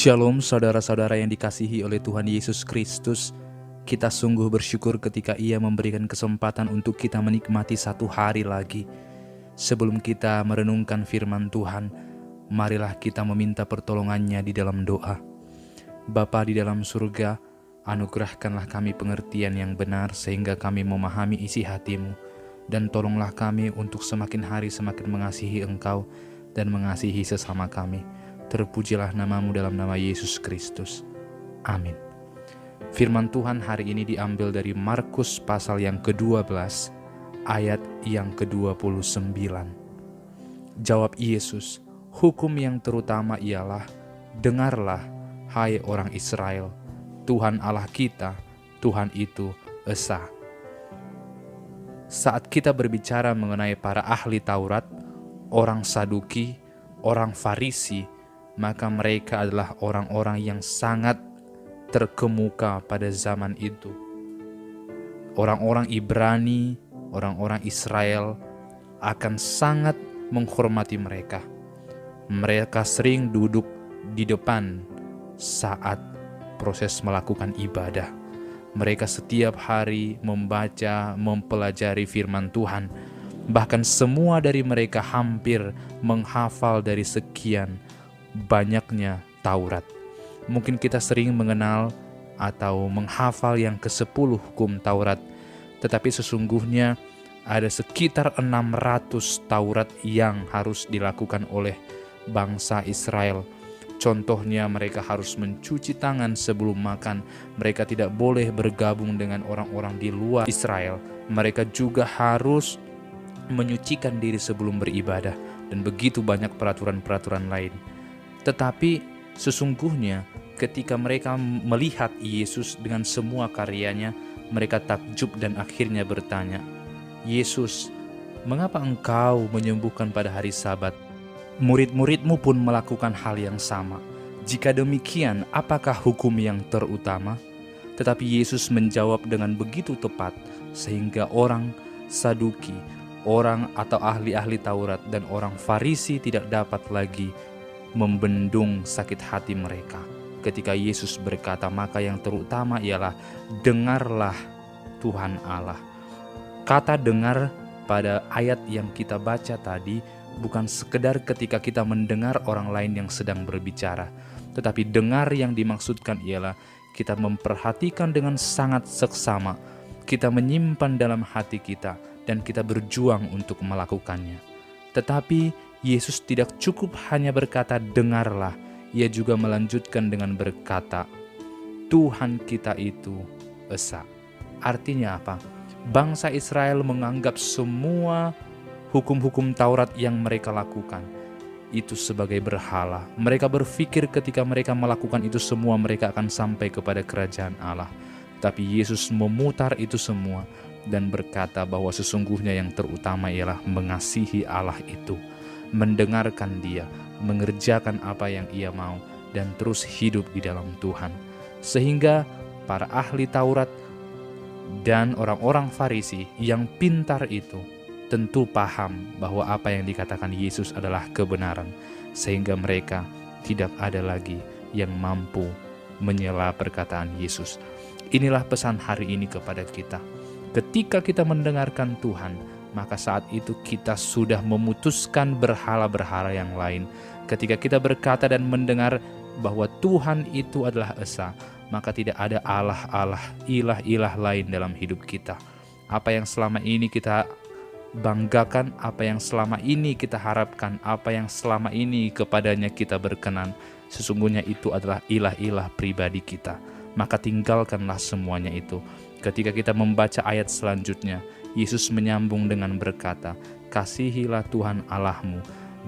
Shalom saudara-saudara yang dikasihi oleh Tuhan Yesus Kristus. Kita sungguh bersyukur ketika Ia memberikan kesempatan untuk kita menikmati satu hari lagi. Sebelum kita merenungkan firman Tuhan, marilah kita meminta pertolongannya di dalam doa. Bapa di dalam surga, anugerahkanlah kami pengertian yang benar sehingga kami memahami isi hati-Mu, dan tolonglah kami untuk semakin hari semakin mengasihi Engkau dan mengasihi sesama kami. Terpujilah nama-Mu dalam nama Yesus Kristus. Amin. Firman Tuhan hari ini diambil dari Markus pasal yang ke-12, ayat yang ke-29. Jawab Yesus, hukum yang terutama ialah, dengarlah, hai orang Israel, Tuhan Allah kita, Tuhan itu Esa. Saat kita berbicara mengenai para ahli Taurat, orang Saduki, orang Farisi, maka mereka adalah orang-orang yang sangat terkemuka pada zaman itu. Orang-orang Ibrani, orang-orang Israel akan sangat menghormati mereka. Mereka sering duduk di depan saat proses melakukan ibadah. Mereka setiap hari membaca, mempelajari firman Tuhan. Bahkan semua dari mereka hampir menghafal dari sekian banyaknya Taurat. Mungkin kita sering mengenal atau menghafal yang ke-10 hukum Taurat, tetapi sesungguhnya ada sekitar 600 Taurat yang harus dilakukan oleh bangsa Israel. Contohnya, mereka harus mencuci tangan sebelum makan. Mereka tidak boleh bergabung dengan orang-orang di luar Israel. Mereka juga harus menyucikan diri sebelum beribadah, dan begitu banyak peraturan-peraturan lain. Tetapi sesungguhnya ketika mereka melihat Yesus dengan semua karyanya, mereka takjub dan akhirnya bertanya, Yesus, mengapa engkau menyembuhkan pada hari Sabat? Murid-muridmu pun melakukan hal yang sama. Jika demikian, apakah hukum yang terutama? Tetapi Yesus menjawab dengan begitu tepat, sehingga orang Saduki, orang atau ahli-ahli Taurat dan orang Farisi tidak dapat lagi membendung sakit hati mereka. Ketika Yesus berkata, maka yang terutama ialah dengarlah Tuhan Allah. Kata dengar pada ayat yang kita baca tadi bukan sekedar ketika kita mendengar orang lain yang sedang berbicara, tetapi dengar yang dimaksudkan ialah kita memperhatikan dengan sangat seksama, kita menyimpan dalam hati kita, dan kita berjuang untuk melakukannya. Tetapi Yesus tidak cukup hanya berkata dengarlah, Ia juga melanjutkan dengan berkata, Tuhan kita itu Esa. Artinya apa? Bangsa Israel menganggap semua hukum-hukum Taurat yang mereka lakukan itu sebagai berhala. Mereka berpikir ketika mereka melakukan itu semua, mereka akan sampai kepada kerajaan Allah. Tapi Yesus memutar itu semua dan berkata bahwa sesungguhnya yang terutama ialah mengasihi Allah itu, mendengarkan Dia, mengerjakan apa yang Ia mau, dan terus hidup di dalam Tuhan. Sehingga para ahli Taurat dan orang-orang Farisi yang pintar itu tentu paham bahwa apa yang dikatakan Yesus adalah kebenaran, sehingga mereka tidak ada lagi yang mampu menyela perkataan Yesus. Inilah pesan hari ini kepada kita. Ketika kita mendengarkan Tuhan, maka saat itu kita sudah memutuskan berhala-berhala yang lain. Ketika kita berkata dan mendengar bahwa Tuhan itu adalah Esa, maka tidak ada Allah-Allah, ilah-ilah lain dalam hidup kita. Apa yang selama ini kita banggakan, apa yang selama ini kita harapkan, apa yang selama ini kepadanya kita berkenan, sesungguhnya itu adalah ilah-ilah pribadi kita. Maka tinggalkanlah semuanya itu. Ketika kita membaca ayat selanjutnya, Yesus menyambung dengan berkata, kasihilah Tuhan Allahmu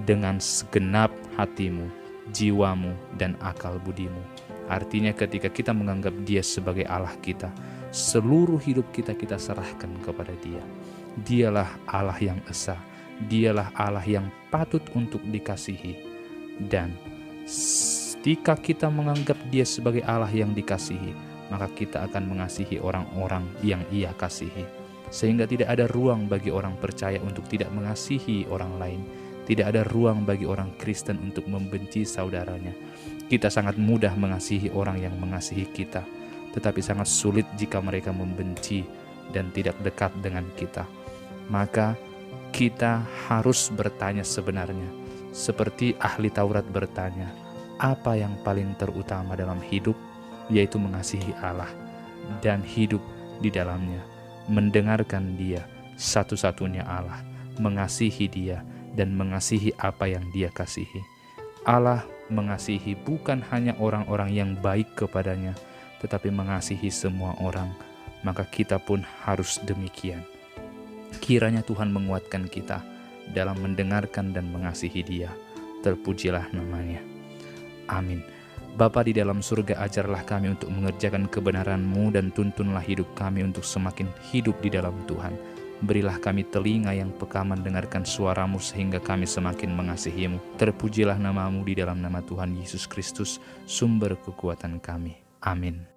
dengan segenap hatimu, jiwamu, dan akal budimu. Artinya ketika kita menganggap Dia sebagai Allah kita, seluruh hidup kita serahkan kepada Dia. Dialah Allah yang Esa, Dialah Allah yang patut untuk dikasihi. Dan ketika kita menganggap Dia sebagai Allah yang dikasihi, maka kita akan mengasihi orang-orang yang Ia kasihi. Sehingga tidak ada ruang bagi orang percaya untuk tidak mengasihi orang lain. Tidak ada ruang bagi orang Kristen untuk membenci saudaranya. Kita sangat mudah mengasihi orang yang mengasihi kita, tetapi sangat sulit jika mereka membenci dan tidak dekat dengan kita. Maka kita harus bertanya sebenarnya, seperti ahli Taurat bertanya, apa yang paling terutama dalam hidup? Yaitu mengasihi Allah dan hidup di dalamnya, mendengarkan Dia, satu-satunya Allah, mengasihi Dia dan mengasihi apa yang Dia kasihi. Allah mengasihi bukan hanya orang-orang yang baik kepadanya, tetapi mengasihi semua orang. Maka kita pun harus demikian. Kiranya Tuhan menguatkan kita dalam mendengarkan dan mengasihi Dia. Terpujilah namanya. Amin. Bapa di dalam surga, ajarlah kami untuk mengerjakan kebenaran-Mu dan tuntunlah hidup kami untuk semakin hidup di dalam Tuhan. Berilah kami telinga yang peka mendengarkan suara-Mu sehingga kami semakin mengasihi-Mu. Terpujilah nama-Mu di dalam nama Tuhan Yesus Kristus, sumber kekuatan kami. Amin.